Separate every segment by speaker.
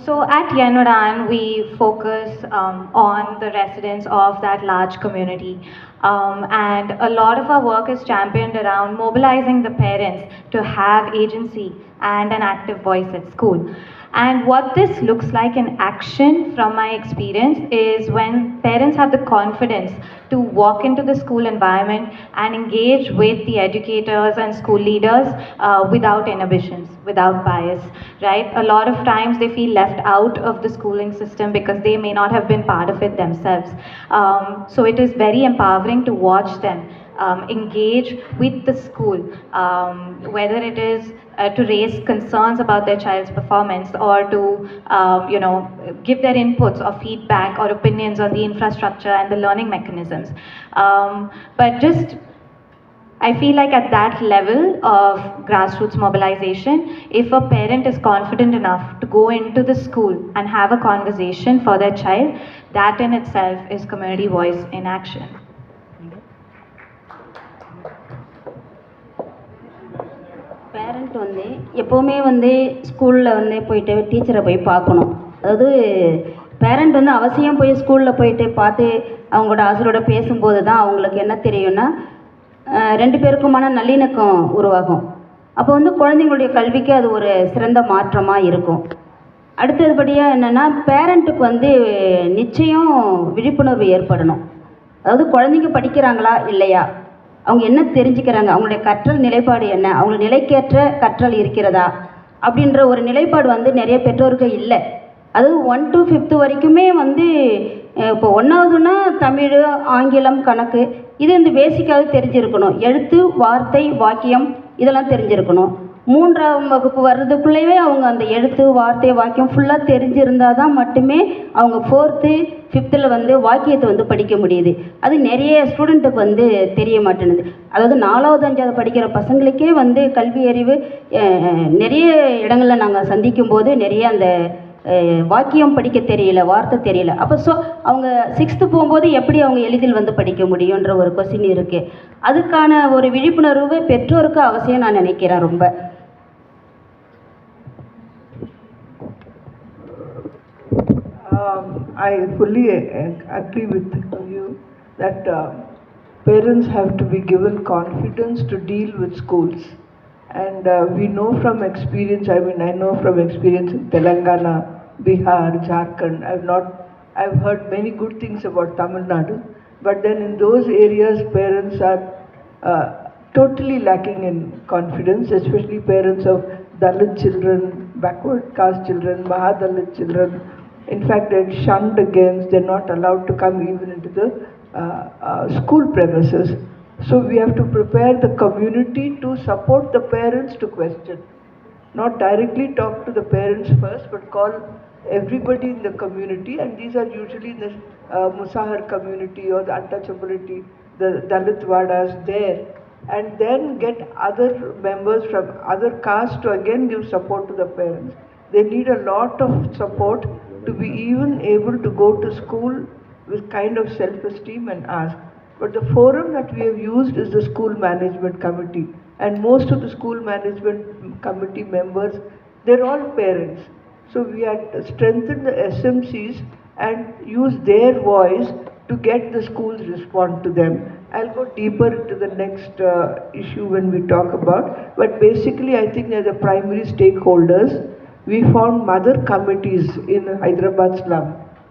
Speaker 1: So at Yenodan, we focus on the residents of that large community. And a lot of our work is championed around mobilizing the parents to have agency and an active voice at school. And what this looks like in action from my experience is when parents have the confidence to walk into the school environment and engage with the educators and school leaders without inhibitions, without bias, right? A lot of times they feel left out of the schooling system because they may not have been part of it themselves. So it is very empowering to watch them engage with the school, whether it is to raise concerns about their child's performance or to, give their inputs or feedback or opinions on the infrastructure and the learning mechanisms. But just I feel like at that level of grassroots mobilization, if a parent is confident enough to go into the school and have a conversation for their child, that in itself is community voice in action.
Speaker 2: Parent வந்து எப்போவுமே வந்து ஸ்கூலில் வந்து போயிட்டு டீச்சரை போய் பார்க்கணும். அதாவது பேரண்ட் வந்து அவசியம் போய் ஸ்கூலில் போயிட்டு பார்த்து அவங்களோட ஆசிரியரோட பேசும்போது தான் அவங்களுக்கு என்ன தெரியும்னா ரெண்டு பேருக்குமான நல்லிணக்கம் உருவாகும். அப்போ வந்து குழந்தைங்களுடைய கல்விக்கு அது ஒரு சிறந்த மாற்றமாக இருக்கும். அடுத்தபடியாக என்னென்னா பேரண்ட்டுக்கு வந்து நிச்சயம் விழிப்புணர்வு ஏற்படணும். அதாவது குழந்தைங்க படிக்கிறாங்களா இல்லையா, அவங்க என்ன தெரிஞ்சுக்கிறாங்க, அவங்களுடைய கற்றல் நிலைப்பாடு என்ன, அவங்களுக்கு நிலைக்கேற்ற கற்றல் இருக்கிறதா அப்படின்ற ஒரு நிலைப்பாடு வந்து நிறைய பெற்றோருக்கு இல்லை. அதாவது 1 to 5th வரைக்குமே வந்து இப்போ 1வதுன்னா தமிழ், ஆங்கிலம், கணக்கு இது இந்த பேசிக்காக தெரிஞ்சிருக்கணும். எழுத்து, வார்த்தை, வாக்கியம் இதெல்லாம் தெரிஞ்சிருக்கணும். 3ஆம் வகுப்பு வர்றதுக்குள்ளேயே அவங்க அந்த எழுத்து, வார்த்தை, வாக்கியம் ஃபுல்லாக தெரிஞ்சிருந்தால் தான் மட்டுமே அவங்க 4th 5th வந்து வாக்கியத்தை வந்து படிக்க முடியுது. அது நிறைய ஸ்டூடெண்ட்டுக்கு வந்து தெரிய மாட்டேனுது. அதாவது 4வது 5வது படிக்கிற பசங்களுக்கே வந்து கல்வி அறிவு நிறைய இடங்களில் நாங்கள் சந்திக்கும் போது நிறைய அந்த வாக்கியம் படிக்க தெரியல, வார்த்தை தெரியல. அப்போ அவங்க 6th போகும்போது எப்படி அவங்க எளிதில் வந்து படிக்க முடியுன்ற ஒரு கொஸ்டின் இருக்குது. அதுக்கான ஒரு விழிப்புணர்வு பெற்றோருக்கு அவசியம் நான் நினைக்கிறேன் ரொம்ப.
Speaker 3: I fully agree with you that parents have to be given confidence to deal with schools. And we know from experience, I know from experience in Telangana, Bihar, Jharkhand, I've heard many good things about Tamil Nadu, but then in those areas parents are totally lacking in confidence, especially parents of Dalit children, backward caste children, Mahadalit children. In fact, they're shunned against, they're not allowed to come even into the school premises. So we have to prepare the community to support the parents to question. Not directly talk to the parents first, but call everybody in the community, and these are usually in the Musahar community or the untouchability, the Dalit Vadas there, and then get other members from other castes to again give support to the parents. They need a lot of support to be even able to go to school with kind of self-esteem and ask. But the forum that we have used is the school management committee, and most of the school management committee members, they're all parents. So we had strengthened the SMCs and use their voice to get the schools respond to them. I'll go deeper into the next issue when we talk about, but basically I think they're the primary stakeholders. We found mother committees in Hyderabad slum.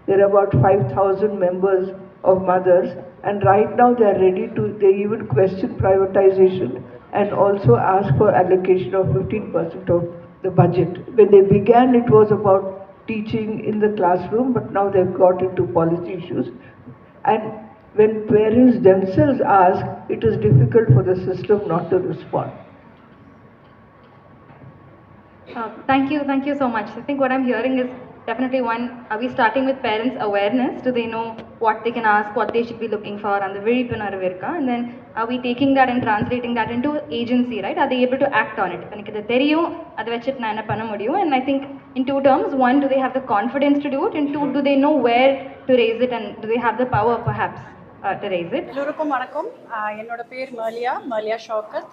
Speaker 3: There are about 5,000 members of mothers, and right now they are ready to, they even question privatization and also ask for allocation of 15% of the budget. When they began, it was about teaching in the classroom, but now they've got into policy issues. And when parents themselves ask, it is difficult for the system not to respond.
Speaker 1: Thank you so much. I think what I'm hearing is definitely one, are we starting with parents' awareness? Do they know what they can ask, what they should be looking for, and the vizhupunarvu irukka? And then are we taking that and translating that into agency, right? Are they able to act on it? Enikku idu theriyum, adu vechittu na enna panna mudiyum? And I think in two terms: one, do they have the confidence to do it? And two, do they know where to raise it, and do they have the power perhaps to raise it?
Speaker 4: எல்லோருக்கும் வணக்கம். என்னோட பேர் மர்லியா ஷௌகத்.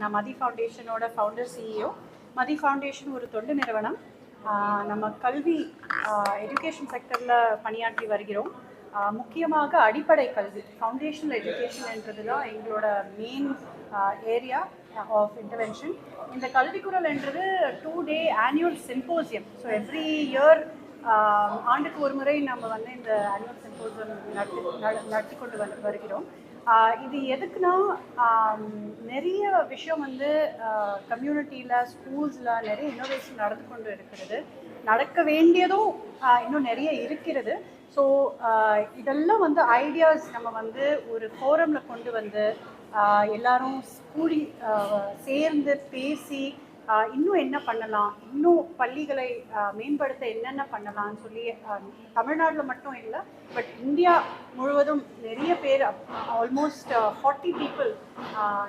Speaker 4: நான் மதி ஃபவுண்டேஷனோட founder CEO. மதி foundation ஒரு தொண்டு நிறுவனம். நம்ம கல்வி எஜுகேஷன் செக்டரில் பணியாற்றி வருகிறோம். முக்கியமாக அடிப்படை கல்வி, ஃபவுண்டேஷனல் எஜுகேஷன்ன்றது தான் எங்களோட மெயின் ஏரியா ஆஃப் இன்டர்வென்ஷன். இந்த கல்விக்குரல் என்றது 2-day annual symposium. So every year ஆண்டுக்கு ஒரு முறை நம்ம வந்து இந்த ஆனுவல் சிம்போசியம் நடத்தி கொண்டு வருகிறோம். இது எதுக்குன்னா நிறைய விஷயம் வந்து கம்யூனிட்டியில், ஸ்கூல்ஸில் நிறைய இன்னோவேஷன் நடந்து கொண்டு இருக்கிறது. நடக்க வேண்டியதும் இன்னும் நிறைய இருக்கிறது. ஸோ இதெல்லாம் வந்து ஐடியாஸ் நம்ம வந்து ஒரு ஃபோரமில் கொண்டு வந்து எல்லாரும் கூடி சேர்ந்து பேசி இன்னும் என்ன பண்ணலாம், இன்னும் பள்ளிகளை மேம்படுத்த என்னென்ன பண்ணலாம்னு சொல்லி தமிழ்நாட்டில் மட்டும் இல்லை, பட் இந்தியா முழுவதும் நிறைய பேர், ஆல்மோஸ்ட் 40 பீப்புள்,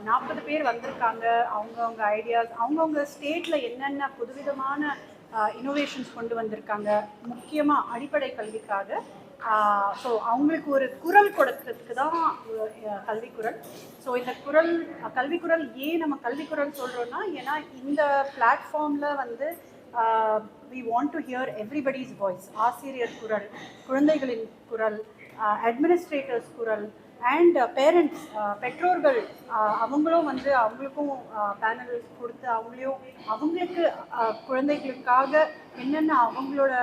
Speaker 4: 40 பேர் வந்திருக்காங்க. அவங்கவுங்க ஐடியாஸ், அவங்கவுங்க ஸ்டேட்டில் என்னென்ன புதுவிதமான இன்னோவேஷன்ஸ் கொண்டு வந்திருக்காங்க, முக்கியமாக அடிப்படை கல்விக்காக. ஸோ அவங்களுக்கு ஒரு குரல் கொடுக்கறதுக்கு தான் கல்விக்குரல். ஸோ இந்த கல்விக்குரல் ஏன் நம்ம கல்விக்குரல் சொல்கிறோன்னா, ஏன்னா இந்த பிளாட்ஃபார்மில் வந்து we want to hear everybody's voice. ஆசிரியர் குரல், குழந்தைகளின் குரல், அட்மினிஸ்ட்ரேட்டர்ஸ் குரல், அண்ட் பேரண்ட்ஸ், பெற்றோர்கள், அவங்களும் வந்து அவங்களுக்கும் பேனல் கொடுத்து அவங்களுக்கு குழந்தைகளுக்காக என்னென்ன அவங்களோட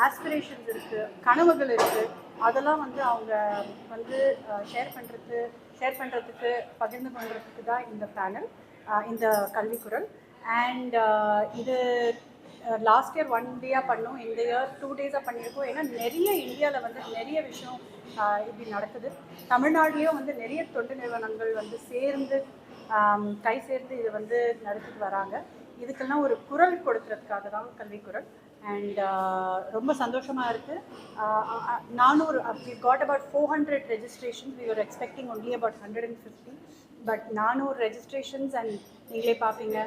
Speaker 4: ஆஸ்பிரேஷன்ஸ் இருக்குது, கனவுகள் இருக்குது, அதெல்லாம் வந்து அவங்க வந்து ஷேர் பண்ணுறதுக்கு பகிர்ந்து கொள்றதுக்கு தான் இந்த பேனல், இந்த கல்விக்குரல். அண்ட் இது லாஸ்ட் இயர் 1 day பண்ணோம், இந்த இயர் 2 days பண்ணியிருக்கோம். ஏன்னா நிறைய இந்தியாவில் வந்து நிறைய விஷயம் இப்படி நடக்குது. தமிழ்நாட்டிலையும் வந்து நிறைய தொண்டு நிறுவனங்கள் வந்து கை சேர்ந்து இது வந்து நடத்திட்டு வராங்க. இதுக்கெல்லாம் ஒரு குரல் கொடுக்கறதுக்காக தான் கல்விக்குரல். அண்ட் ரொம்ப சந்தோஷமாக இருக்குது. 400, we got about 400 registrations. We were expecting only about 150, but 400 registrations, and நீங்களே பார்ப்பீங்க,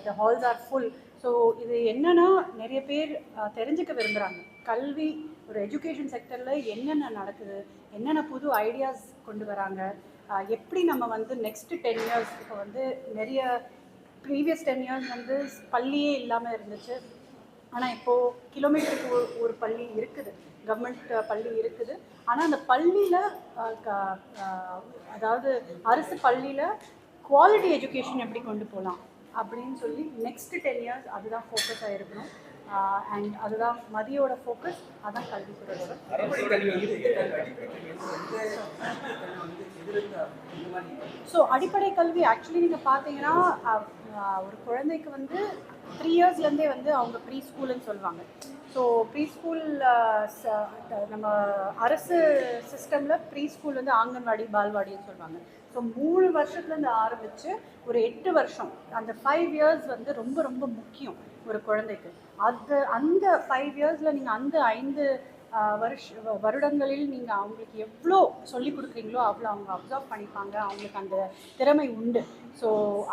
Speaker 4: the halls are full. So இது என்னன்னா, நிறைய பேர் தெரிஞ்சுக்க விரும்புகிறாங்க கல்வி, ஒரு எஜுகேஷன் செக்டரில் என்னென்ன நடக்குது, என்னென்ன புது ஐடியாஸ் கொண்டு வராங்க, எப்படி நம்ம வந்து நெக்ஸ்ட் 10 years, இப்போ வந்து நிறைய ப்ரீவியஸ் 10 years வந்து பள்ளியே இல்லாமல் இருந்துச்சு. ஆனால் இப்போது கிலோமீட்டருக்கு ஒரு பள்ளி இருக்குது, கவர்மெண்ட் பள்ளி இருக்குது. ஆனால் அந்த பள்ளியில், அதாவது அரசு பள்ளியில் குவாலிட்டி எஜுகேஷன் எப்படி கொண்டு போகலாம் அப்படின்னு சொல்லி நெக்ஸ்ட் 10 years அதுதான் ஃபோக்கஸாக இருக்கணும். அண்ட் அதுதான் மதியோட ஃபோக்கஸ், அதுதான் கல்விக்குரலோட. ஸோ அடிப்படை கல்வி ஆக்சுவலி நீங்கள் பார்த்தீங்கன்னா, ஒரு குழந்தைக்கு வந்து 3 yearsலேருந்தே வந்து அவங்க ப்ரீ ஸ்கூலுன்னு சொல்லுவாங்க. ஸோ ப்ரீ ஸ்கூல், நம்ம அரசு சிஸ்டமில் ப்ரீ ஸ்கூல் வந்து ஆங்கன்வாடி, பால்வாடின்னு சொல்லுவாங்க. ஸோ 3 வருஷத்துலேருந்து ஆரம்பித்து ஒரு 8 வருஷம், அந்த 5 years வந்து ரொம்ப ரொம்ப முக்கியம் ஒரு குழந்தைக்கு. அந்த 5 yearsல நீங்கள் அந்த 5 வருடங்களில் நீங்கள் அவங்களுக்கு எவ்வளோ சொல்லிக் கொடுக்குறீங்களோ அவ்வளோ அவங்க அப்சர்வ் பண்ணிப்பாங்க, அவங்களுக்கு அந்த திறமை உண்டு. ஸோ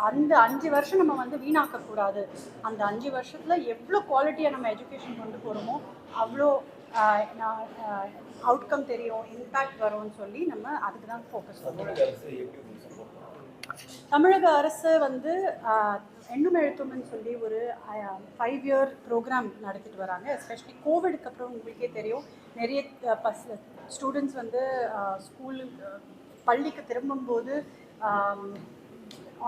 Speaker 4: அந்த 5 வருஷம் நம்ம வந்து வீணாக்கக்கூடாது. அந்த 5 வருஷத்தில் எவ்வளோ குவாலிட்டியாக நம்ம எஜுகேஷன் கொண்டு போகிறோமோ அவ்வளோ அவுட்கம் தெரியும், இம்பேக்ட் வரும்னு சொல்லி நம்ம அதுக்கு தான் ஃபோக்கஸ் பண்ணுறோம். தமிழக அரசு வந்து எண்ணும் எழுத்தும்னு சொல்லி ஒரு 5 year ப்ரோக்ராம் நடத்திட்டு வராங்க. எஸ்பெஷலி கோவிடுக்கு அப்புறம் உங்களுக்கே தெரியும், நிறைய ஸ்டூடெண்ட்ஸ் வந்து பள்ளிக்கு திரும்பும்போது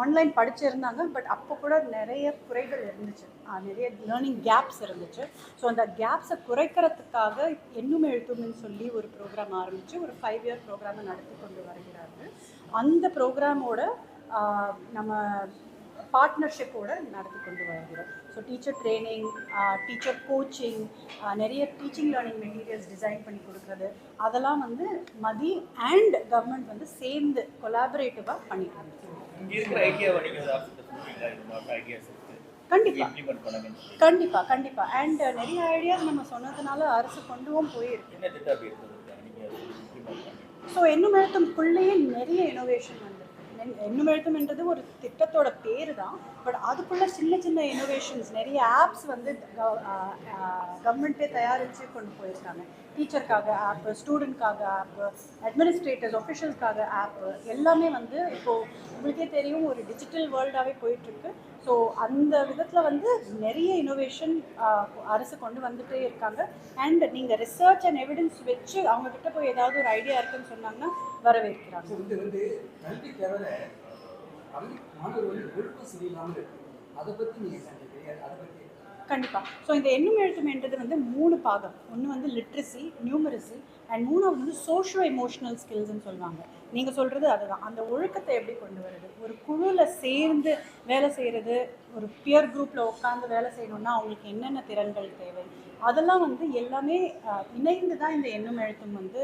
Speaker 4: ஆன்லைன் படிச்சிருந்தாங்க. பட் அப்போ கூட நிறைய குறைகள் இருந்துச்சு, நிறைய லேர்னிங் கேப்ஸ் இருந்துச்சு. ஸோ அந்த கேப்ஸை குறைக்கிறதுக்காக எண்ணும் எழுத்தும்னு சொல்லி ஒரு ப்ரோக்ராம் ஆரம்பித்து ஒரு 5 year ப்ரோக்ராமை நடத்தி கொண்டு வருகிறார்கள். அந்த ப்ரோக்ராமோட நம்ம பார்ட்னர்ஷிப்போடு நடத்தி கொண்டு வருகிறோம். So teacher training, teacher coaching, நிறைய டீச்சிங் லேர்னிங் மெட்டீரியல்ஸ் டிசைன் பண்ணி கொடுக்குறது, அதெல்லாம் வந்து மதி அண்ட் கவர்மெண்ட் வந்து சேர்ந்து கொலாபரேட்டிவாக பண்ணிட்டு கண்டிப்பாக. அண்ட் நிறைய ஐடியாஸ் நம்ம சொன்னதுனால அரசு கொண்டுவும் போயிருக்கு. ஸோ எண்ணும் எழுத்துக்குள்ளேயே நிறைய இனோவேஷன் வந்திருக்கு, எண்ணுமெழுத்தும்ன்றது ஒரு திட்டத்தோட பேர் தான். பட் அதுக்குள்ளே சின்ன சின்ன இனோவேஷன்ஸ் நிறைய ஆப்ஸ் வந்து கவர்மெண்ட்டே தயாரித்து கொண்டு போயிருக்காங்க. டீச்சருக்காக ஆப்பு, ஸ்டூடெண்ட்காக ஆப்பு, அட்மினிஸ்ட்ரேட்டர்ஸ் ஒஃபிஷியல்ஸ்க்காக ஆப்பு, எல்லாமே வந்து இப்போது உங்களுக்கே தெரியும் ஒரு டிஜிட்டல் வேர்ல்டாகவே போயிட்டுருக்கு. ஸோ அந்த விதத்தில் வந்து நிறைய இனோவேஷன் அரசு கொண்டு வந்துகிட்டே இருக்காங்க. அண்ட் நீங்கள் ரிசர்ச் அண்ட் எவிடன்ஸ் வச்சு அவங்கக்கிட்ட போய் ஏதாவது ஒரு ஐடியா இருக்குன்னு சொன்னாங்கன்னா வரவேற்கிறாங்க.
Speaker 5: கல்வி தவிர பள்ளி மாணவர்கள் ஒழுக்கம் சரியில்லாமல் இருக்கு. அதை பற்றி நீங்கள் அதை பற்றி
Speaker 4: கண்டிப்பாக. ஸோ இந்த எண்ணுமெழுத்தும்ன்றது வந்து 3 பாகம். ஒன்று வந்து லிட்ரஸி, நியூமரசி, அண்ட் 3வது வந்து சோஷியோ எமோஷ்னல் ஸ்கில்ஸ்ன்னு சொல்லுவாங்க. நீங்கள் சொல்கிறது அதுதான். அந்த ஒழுக்கத்தை எப்படி கொண்டு வருது, ஒரு குழுவில் சேர்ந்து வேலை செய்கிறது, ஒரு பியர் குரூப்பில் உட்காந்து வேலை செய்யணுன்னா அவங்களுக்கு என்னென்ன திறன்கள் தேவை, அதெல்லாம் வந்து எல்லாமே இணைந்து தான் இந்த எண்ணுமெழுத்தும் வந்து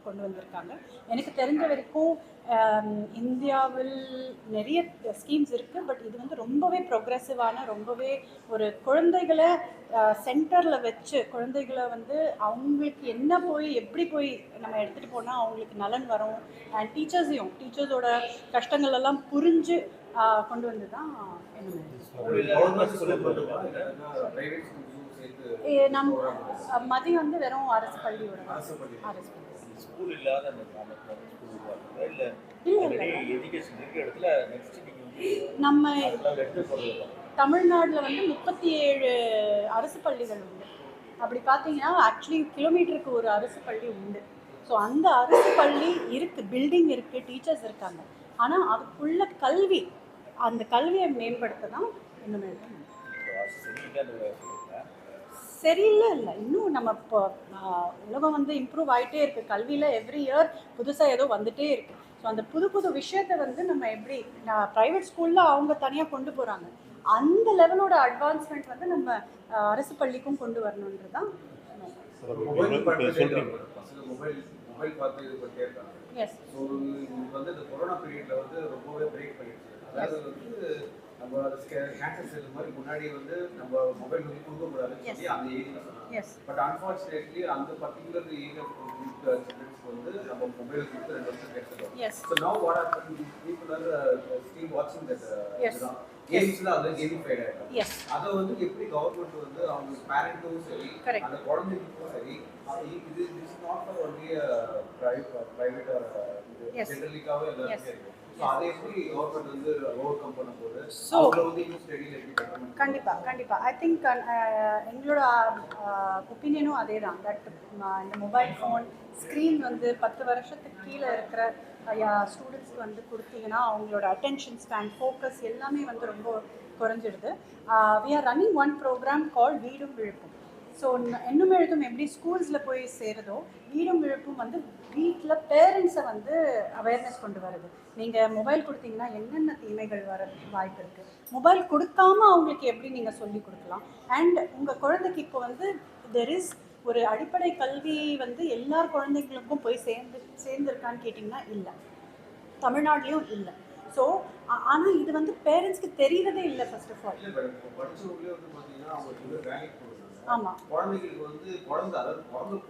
Speaker 4: கொண்டு வந்திருக்காங்க. எனக்கு தெரிஞ்ச வரைக்கும் இந்தியாவில் நிறைய ஸ்கீம்ஸ் இருக்குது. பட் இது வந்து ரொம்பவே ப்ரொக்ரெசிவான, ரொம்பவே ஒரு குழந்தைகளை சென்டரில் வச்சு குழந்தைகளை வந்து அவங்களுக்கு என்ன போய் எப்படி போய் நம்ம எடுத்துகிட்டு போனால் அவங்களுக்கு நலன் வரும், அண்ட் டீச்சர்ஸோட கஷ்டங்கள் எல்லாம் புரிஞ்சு கொண்டு வந்து தான் நம்ம மதியம் வந்து வெறும் அரசு பள்ளியோட அரசு
Speaker 6: ஸ்கூல் இல்லாத அந்த கிராமத்தில் ஸ்கூல் உருவாக்குறதா இல்லை எஜுகேஷன் இருக்கிற இடத்துல நெக்ஸ்ட் நீங்கள்
Speaker 4: நம்ம
Speaker 6: எடுத்து போகிறது?
Speaker 4: தமிழ்நாட்டில் வந்து 37 அரசு பள்ளிகள் உண்டு. அப்படி பார்த்தீங்கன்னா ஆக்சுவலி கிலோமீட்டருக்கு ஒரு அரசு பள்ளி உண்டு. ஸோ அந்த அரசு பள்ளி இருக்குது, பில்டிங் இருக்குது, டீச்சர்ஸ் இருக்காங்க. ஆனால் அதுக்குள்ள கல்வி, அந்த கல்வியை மேம்படுத்த தான் இன்னும் சரியில்லை இல்லை. இன்னும் நம்ம இப்போ உலகம் வந்து இம்ப்ரூவ் ஆகிட்டே இருக்குது. கல்வியில் எவ்ரி இயர் புதுசாக ஏதோ வந்துகிட்டே இருக்குது. ஸோ அந்த புது விஷயத்தை வந்து நம்ம எப்படி ப்ரைவேட் ஸ்கூலில் அவங்க தனியாக கொண்டு போகிறாங்க, அந்த லெவலோட அட்வான்ஸ்மெண்ட் வந்து நம்ம அரசு பள்ளிக்கும் கொண்டு வரணுன்றது தான். எஸ்.
Speaker 7: ஸோ இது வந்து இந்த கொரோனா பீரியடில் வந்து ரொம்பவே பிரேக் பண்ணிடுச்சு. அதாவது வந்து நம்ம கேன்சர் செல் மாதிரி முன்னாடி வந்து நம்ம மொபைல் வந்து கொடுக்கக்கூடாதுன்னு சொல்லி அந்த ஏரியா சொன்னாங்க. பட் அன்ஃபார்ச்சுனேட்லி அந்த பர்டிகுலர் ஏரியா சில்ட்ரன்ஸ்க்கு வந்து நம்ம மொபைல் கொடுத்து 2 வருஷம் கிடைச்சிடும். So now what are people are still வாட்சிங் தட் கேம்ஸ்ல அது கேமிஃபைட் ஆகிடும். அதை வந்து எப்படி கவர்மெண்ட் வந்து அவங்க பேரண்ட்டும் சரி அந்த குழந்தைங்களுக்கும் சரி இது is not for only private or ஜெனரலிக்காவே எல்லாருமே இருக்கும். அதை எப்படி கவர்மெண்ட் வந்து ஓவர் கம் பண்ண போகுது, அவங்க வந்து இன்னும் ஸ்டடியில் எப்படி கட்டணும்?
Speaker 4: கண்டிப்பாக ஐ திங்க் எங்களோட ஒப்பீனியனும் அதே தான். தட் இந்த மொபைல் ஃபோன் ஸ்க்ரீன் வந்து 10 வருஷத்துக்கு கீழே இருக்கிற ஸ்டூடெண்ட்ஸ்க்கு வந்து கொடுத்தீங்கன்னா அவங்களோட அட்டென்ஷன் ஸ்பேன், ஃபோக்கஸ் எல்லாமே வந்து ரொம்ப குறைஞ்சிடுது. We are running one program கால் வீடும் விழுப்பும். ஸோ எண்ணுமெழுத்தும் எப்படி ஸ்கூல்ஸில் போய் சேருதோ, வீடும் விழுப்பும் வந்து வீட்டில் பேரண்ட்ஸை வந்து அவேர்னஸ் கொண்டு வருது. நீங்கள் மொபைல் கொடுத்தீங்கன்னா என்னென்ன தீமைகள் வர வாய்ப்பு இருக்குது, மொபைல் கொடுக்காம அவங்களுக்கு எப்படி நீங்கள் சொல்லி கொடுக்கலாம், அண்ட் உங்கள் குழந்தைக்கு இப்போ வந்து தெர் இஸ் ஒரு அடிப்படை கல்வி வந்து எல்லா குழந்தைங்களுக்கும் போய் சேர்ந்துருக்கான்னு கேட்டிங்கன்னா இல்லை, தமிழ்நாட்டிலையும் இல்லை. ஸோ ஆனால் இது வந்து பேரண்ட்ஸ்க்கு தெரியறதே இல்லை. ஃபர்ஸ்ட் ஆஃப் ஆல்
Speaker 7: படிச்சவங்களே வந்து பார்த்தீங்கன்னா அவங்க வேலைக்கு போகிறாங்க.
Speaker 4: ஆமாம்,
Speaker 7: குழந்தைங்களுக்கு வந்து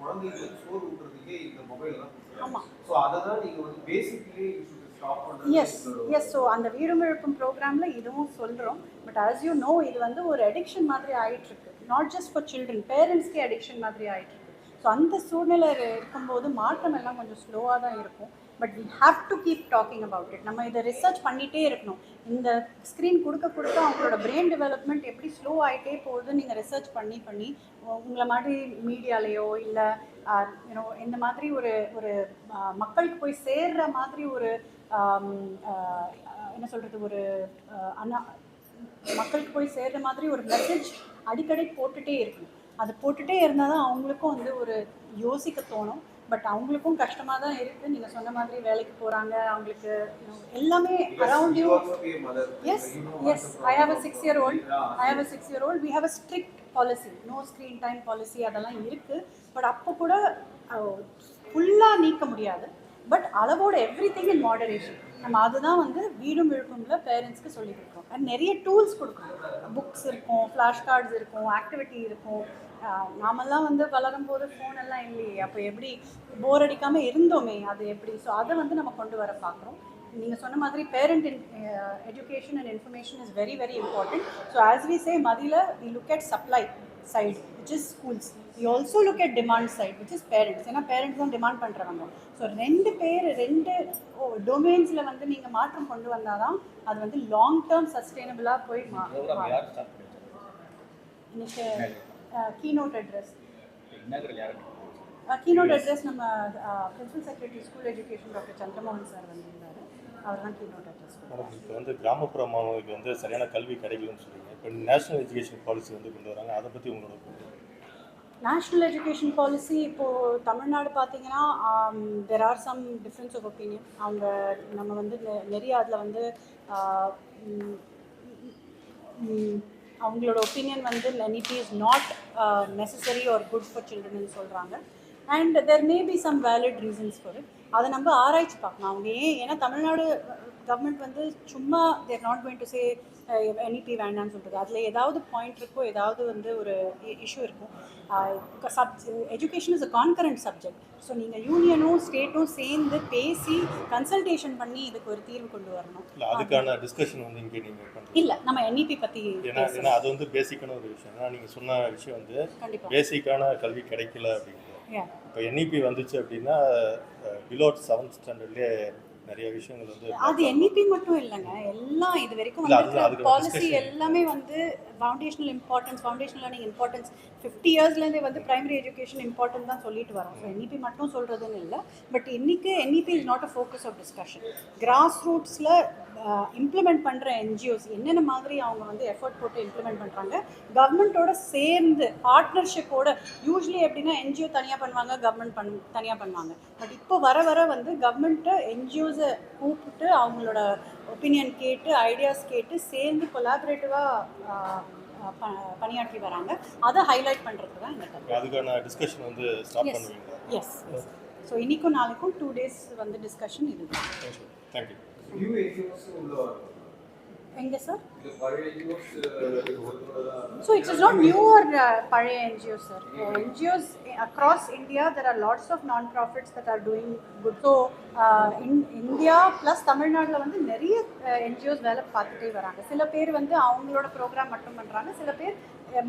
Speaker 7: குழந்தைங்களுக்கு சோறு ஊட்டுறதுக்கே இந்த மொபைல் தான்.
Speaker 4: ஆமாம்.
Speaker 7: ஸோ அதை தான் நீங்கள் வந்து பேசிக்லி ஸ்டாப் பண்ணுறது.
Speaker 4: எஸ். ஸோ அந்த வீடும் விழுப்பும் ப்ரோக்ராமில் இதுவும் சொல்கிறோம். பட் ஆஸ் யூ நோ இது வந்து ஒரு அடிக்ஷன் மாதிரி ஆகிட்டுருக்கு. நாட் ஜஸ்ட் ஃபார் சில்ட்ரன், பேரண்ட்ஸ்க்கே அடிக்ஷன் மாதிரி ஆகிட்டுருக்கு. ஸோ அந்த சூழ்நிலை இருக்கும்போது மாற்றம் எல்லாம் கொஞ்சம் ஸ்லோவாக தான் இருக்கும். But we have to keep talking about it. நம்ம இதை ரிசர்ச் பண்ணிகிட்டே இருக்கணும். இந்த ஸ்க்ரீன் கொடுக்க அவங்களோட பிரெயின் டெவலப்மெண்ட் எப்படி ஸ்லோ ஆகிட்டே போகுது நீங்கள் ரிசர்ச் பண்ணி உங்களை மாதிரி மீடியாலேயோ இல்லை யூனோ இந்த மாதிரி ஒரு மக்களுக்கு போய் சேர்ற மாதிரி ஒரு என்ன சொல்கிறது, ஒரு மக்களுக்கு போய் சேர்ற மாதிரி ஒரு மெசேஜ் அடிக்கடி போட்டுகிட்டே இருக்கணும். அது போட்டுகிட்டே இருந்தால் தான் அவங்களுக்கும் வந்து ஒரு யோசிக்க தோணும். பட் அவங்களுக்கும் கஷ்டமாக தான் இருக்குது. நீங்கள் சொன்ன மாதிரி வேலைக்கு போகிறாங்க, அவங்களுக்கு எல்லாமே around you. Yes I have a 6-year-old. We have a strict policy, no screen time policy, அதெல்லாம் இருக்குது. பட் அப்போ கூட ஃபுல்லாக நீக்க முடியாது. பட் அளவோட எவ்ரிதிங் இன் மாடரேஷன். நம்ம அதுதான் வந்து வீடும் விழுப்பும்ல பேரண்ட்ஸ்க்கு சொல்லி கொடுக்குறோம். அண்ட் நிறைய டூல்ஸ் கொடுக்குறோம். புக்ஸ் இருக்கும், ஃப்ளாஷ் கார்ட்ஸ் இருக்கும், ஆக்டிவிட்டி இருக்கும். நாமெல்லாம் வந்து வளரும் போது ஃபோன் எல்லாம் இல்லையே, அப்போ எப்படி போர் அடிக்காமல் இருந்தோமே, அது எப்படி? ஸோ அதை வந்து நம்ம கொண்டு வர பார்க்குறோம். நீங்கள் சொன்ன மாதிரி parent education and information is very very important. So as we say Madila, we look at supply side, which is schools. We also look at demand side, which is parents. ஏன்னா பேரண்ட்ஸ் தான் demand பண்ணுறாங்க. So ரெண்டு டொமைன்ஸில் வந்து நீங்கள் மாற்றம் கொண்டு வந்தால் தான் அது வந்து லாங் டேர்ம் சஸ்டைனபிளாக போய் இன்னைக்கு கீனோட் அட்ரஸ் நம்ம principal secretary school education doctor Chandramohan sir வந்திருந்தார். அவர் தான் கீனோட் அட்ரஸ்.
Speaker 8: இப்போ வந்து கிராமப்புற மாணவர்களுக்கு வந்து சரியான கல்வி கிடைக்கலன்னு சொல்லுவீங்க. இப்போ நேஷனல் எஜுகேஷன் பாலிசி வந்து கொண்டு வராங்க, அதை பற்றி உங்களோட
Speaker 4: நேஷ்னல் எஜுகேஷன் பாலிசி இப்போது தமிழ்நாடு பார்த்தீங்கன்னா there are some difference of opinion. நம்ம வந்து நிறைய அதில் வந்து அவங்களோட ஒப்பீனியன் வந்து NEP is not necessary are good for சில்ட்ரன்னு சொல்கிறாங்க. And there may be some valid reasons for it. அதை நம்ம ஆராய்ச்சி பார்க்கணும். அவங்க ஏன்னா தமிழ்நாடு கவர்மெண்ட் வந்து சும்மா தேர் not going to say NEP வேண்டான்னு சொல்கிறது. அதில் ஏதாவது பாயிண்ட் இருக்கோ, ஏதாவது வந்து ஒரு இஷ்யூ இருக்கும். Education is a concurrent subject. So நீங்கள் யூனியனும் ஸ்டேட்டும் சேர்ந்து பேசி கன்சல்டேஷன் பண்ணி இதுக்கு ஒரு தீர்வு கொண்டு வரணும்.
Speaker 8: அதுக்கான டிஸ்கஷன் வந்து இங்கே நீங்கள்
Speaker 4: இல்லை, நம்ம NEP பற்றி
Speaker 8: ஏன்னா அது வந்து பேசிக்கான ஒரு விஷயம். ஏன்னா நீங்கள் சொன்ன விஷயம் வந்து பேசிக்கான கல்வி கிடைக்கல அப்படின்ட்டு. இப்போ NEP வந்துச்சு அப்படின்னா பிலோ 7th ஸ்டாண்டர்ட்லேயே நிறைய விஷயங்கள் வந்து
Speaker 4: அது NEP மட்டும் இல்லைங்க, எல்லாம் இது வரைக்கும் வந்து பாலிசி எல்லாமே வந்து foundational importance, foundational learning importance 50 இயர்ஸ்லேருந்தே வந்து பிரைமரி எஜுகேஷன் இம்பார்ட்டன்ட் தான் சொல்லிட்டு வரோம். ஸோ NEP மட்டும் சொல்கிறதுன்னு இல்லை. பட் இன்னைக்கு NEP is not a focus of discussion. Grass ரூட்ஸில் இம்ப்ளிமெண்ட் பண்ணுற NGOs என்னென்ன மாதிரி அவங்க வந்து எஃபர்ட் போட்டு இம்ப்ளிமெண்ட் பண்ணுறாங்க, கவர்மெண்ட்டோட சேர்ந்து பார்ட்னர்ஷிப்போட. யூஸ்வலி எப்படின்னா NGO தனியாக பண்ணுவாங்க, கவர்மெண்ட் தனியாக பண்ணுவாங்க. பட் இப்போ வர வர வந்து கவர்மெண்ட்டு NGOஸை கூப்பிட்டு அவங்களோட ஒப்பீனியன் கேட்டு, ஐடியாஸ் கேட்டு சேர்ந்து கொலாபரேட்டிவாக பணியாற்றி வராங்க. அதை ஹைலைட் பண்ணுறதுக்கு தான் இந்த கல்வி.
Speaker 8: அதுக்கான டிஸ்கஷன் வந்து ஸ்டார்ட் பண்ணுவீங்க?
Speaker 4: எஸ். ஸோ இன்றைக்கும் நாளைக்கும் 2 days வந்து டிஸ்கஷன் இருக்குது.
Speaker 8: தேங்க்யூ.
Speaker 4: எங்க sir? So it is not new or பழைய NGOs sir. NGOs across India there are lots of non-profits that are doing good. So in India plus தமிழ்நாடுல வந்து நிறைய NGOs வேலை பார்த்துட்டே வராங்க. சில பேர் வந்து அவங்களோட ப்ரோக்ராம் மட்டும் பண்ணுறாங்க, சில பேர்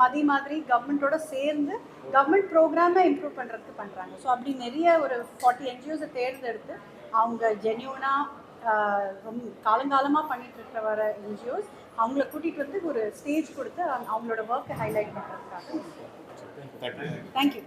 Speaker 4: மாதிரி கவர்மெண்ட்டோட சேர்ந்து கவர்மெண்ட் ப்ரோக்ராமை இம்ப்ரூவ் பண்ணுறதுக்கு பண்ணுறாங்க. ஸோ அப்படி நிறைய ஒரு 40 NGOஸை தேர்ந்தெடுத்து அவங்க ஜென்யூனாக ரொம்ப காலங்காலமாக பண்ணிட்டு இருக்கிற வர NGOs அவங்கள கூட்டிகிட்டு வந்து ஒரு ஸ்டேஜ் கொடுத்து அவங்களோட ஒர்க்கை ஹைலைட் பண்ணுறதுக்காக. தேங்க்யூ.